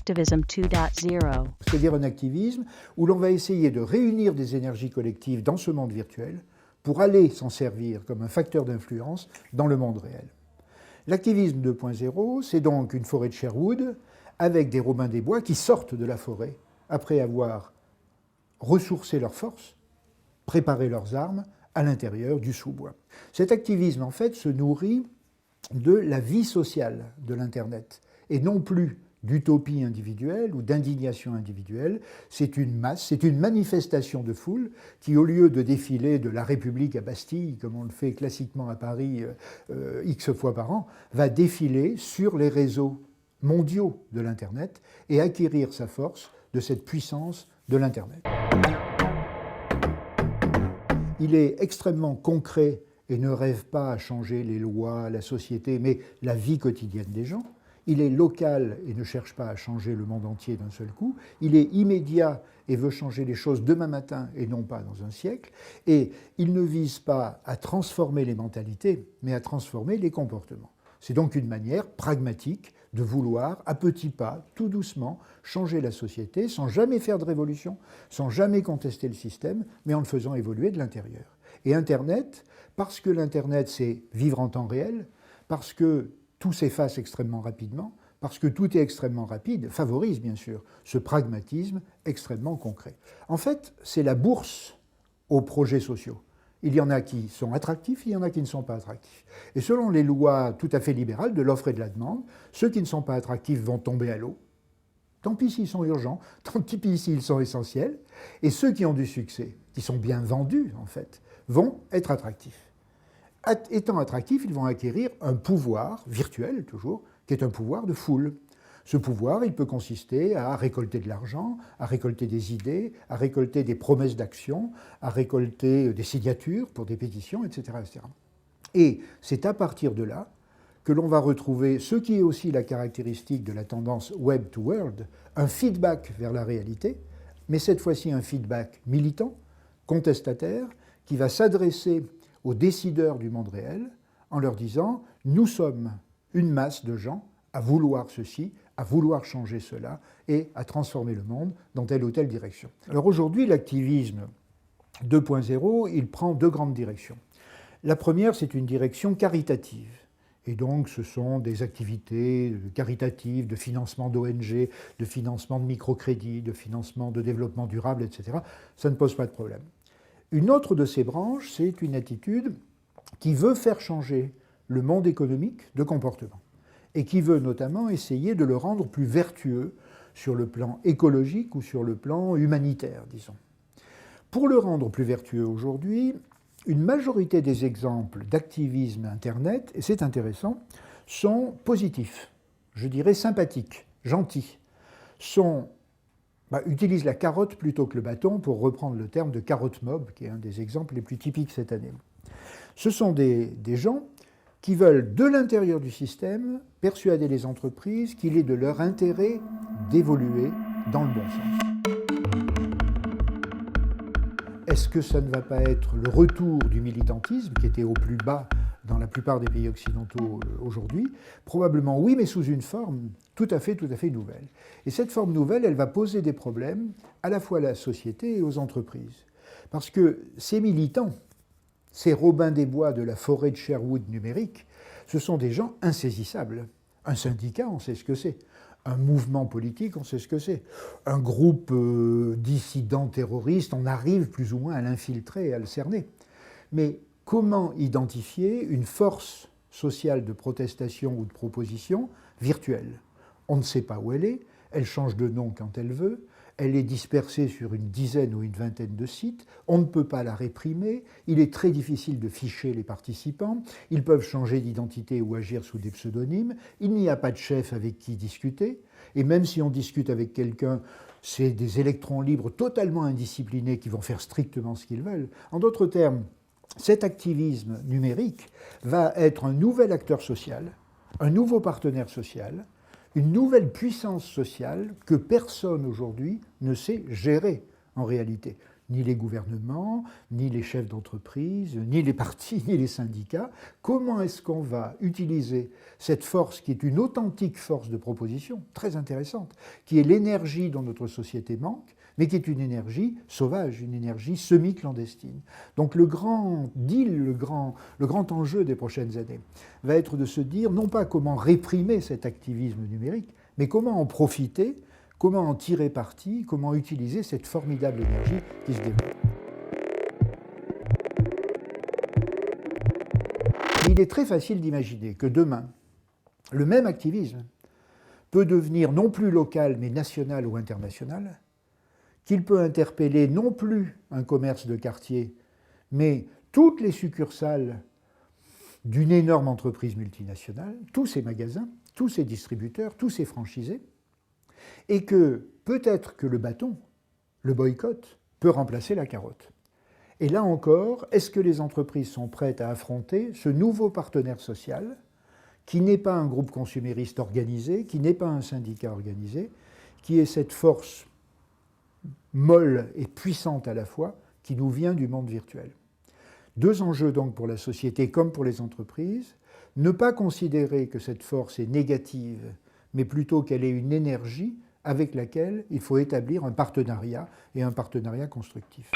Activism 2.0. C'est-à-dire un activisme où l'on va essayer de réunir des énergies collectives dans ce monde virtuel pour aller s'en servir comme un facteur d'influence dans le monde réel. L'activisme 2.0, c'est donc une forêt de Sherwood avec des Robins des Bois qui sortent de la forêt après avoir ressourcé leurs forces, préparé leurs armes à l'intérieur du sous-bois. Cet activisme, en fait, se nourrit de la vie sociale de l'Internet et non plus d'utopie individuelle ou d'indignation individuelle. C'est une masse, c'est une manifestation de foule qui, au lieu de défiler de la République à Bastille, comme on le fait classiquement à Paris X fois par an, va défiler sur les réseaux mondiaux de l'Internet et acquérir sa force de cette puissance de l'Internet. Il est extrêmement concret et ne rêve pas à changer les lois, la société, mais la vie quotidienne des gens. Il est local et ne cherche pas à changer le monde entier d'un seul coup. Il est immédiat et veut changer les choses demain matin et non pas dans un siècle. Et il ne vise pas à transformer les mentalités, mais à transformer les comportements. C'est donc une manière pragmatique de vouloir, à petits pas, tout doucement, changer la société sans jamais faire de révolution, sans jamais contester le système, mais en le faisant évoluer de l'intérieur. Et Internet, parce que l'Internet, c'est vivre en temps réel, parce que tout s'efface extrêmement rapidement, parce que tout est extrêmement rapide, favorise bien sûr ce pragmatisme extrêmement concret. En fait, c'est la bourse aux projets sociaux. Il y en a qui sont attractifs, il y en a qui ne sont pas attractifs. Et selon les lois tout à fait libérales de l'offre et de la demande, ceux qui ne sont pas attractifs vont tomber à l'eau. Tant pis s'ils sont urgents, tant pis s'ils sont essentiels. Et ceux qui ont du succès, qui sont bien vendus en fait, vont être attractifs. Étant attractifs, ils vont acquérir un pouvoir, virtuel toujours, qui est un pouvoir de foule. Ce pouvoir, il peut consister à récolter de l'argent, à récolter des idées, à récolter des promesses d'action, à récolter des signatures pour des pétitions, etc., etc. Et c'est à partir de là que l'on va retrouver ce qui est aussi la caractéristique de la tendance Web to World, un feedback vers la réalité, mais cette fois-ci un feedback militant, contestataire, qui va s'adresser aux décideurs du monde réel en leur disant « Nous sommes une masse de gens à vouloir ceci, à vouloir changer cela et à transformer le monde dans telle ou telle direction. » Alors aujourd'hui, l'activisme 2.0, il prend deux grandes directions. La première, c'est une direction caritative. Et donc, ce sont des activités caritatives, de financement d'ONG, de financement de microcrédits, de financement de développement durable, etc. Ça ne pose pas de problème. Une autre de ces branches, c'est une attitude qui veut faire changer le monde économique de comportement et qui veut notamment essayer de le rendre plus vertueux sur le plan écologique ou sur le plan humanitaire, disons. Pour le rendre plus vertueux aujourd'hui, une majorité des exemples d'activisme Internet, et c'est intéressant, sont positifs, je dirais sympathiques, gentils, utilisent la carotte plutôt que le bâton, pour reprendre le terme de carotte mob, qui est un des exemples les plus typiques cette année. Ce sont des gens qui veulent, de l'intérieur du système, persuader les entreprises qu'il est de leur intérêt d'évoluer dans le bon sens. Est-ce que ça ne va pas être le retour du militantisme, qui était au plus bas dans la plupart des pays occidentaux aujourd'hui? Probablement oui, mais sous une forme tout à fait nouvelle. Et cette forme nouvelle, elle va poser des problèmes à la fois à la société et aux entreprises. Parce que ces militants, ces Robins des Bois de la forêt de Sherwood numérique, ce sont des gens insaisissables. Un syndicat, on sait ce que c'est. Un mouvement politique, on sait ce que c'est. Un groupe dissident terroriste, on arrive plus ou moins à l'infiltrer et à le cerner. Mais comment identifier une force sociale de protestation ou de proposition virtuelle? On ne sait pas où elle change de nom quand elle veut, elle est dispersée sur une dizaine ou une vingtaine de sites, on ne peut pas la réprimer, il est très difficile de ficher les participants, ils peuvent changer d'identité ou agir sous des pseudonymes, il n'y a pas de chef avec qui discuter, et même si on discute avec quelqu'un, c'est des électrons libres totalement indisciplinés qui vont faire strictement ce qu'ils veulent. En d'autres termes, cet activisme numérique va être un nouvel acteur social, un nouveau partenaire social, une nouvelle puissance sociale que personne aujourd'hui ne sait gérer en réalité. ni les gouvernements, ni les chefs d'entreprise, ni les partis, ni les syndicats. Comment est-ce qu'on va utiliser cette force qui est une authentique force de proposition, très intéressante, qui est l'énergie dont notre société manque, mais qui est une énergie sauvage, une énergie semi-clandestine. Donc le grand deal, le grand enjeu des prochaines années va être de se dire non pas comment réprimer cet activisme numérique, mais comment en profiter, comment en tirer parti, comment utiliser cette formidable énergie qui se développe. Il est très facile d'imaginer que demain, le même activisme peut devenir non plus local mais national ou international, qu'il peut interpeller non plus un commerce de quartier, mais toutes les succursales d'une énorme entreprise multinationale, tous ces magasins, tous ces distributeurs, tous ces franchisés, et que peut-être que le bâton, le boycott, peut remplacer la carotte. Et là encore, est-ce que les entreprises sont prêtes à affronter ce nouveau partenaire social qui n'est pas un groupe consumériste organisé, qui n'est pas un syndicat organisé, qui est cette force molle et puissante à la fois qui nous vient du monde virtuel. Deux enjeux donc pour la société comme pour les entreprises. Ne pas considérer que cette force est négative, mais plutôt qu'elle est une énergie avec laquelle il faut établir un partenariat et un partenariat constructif.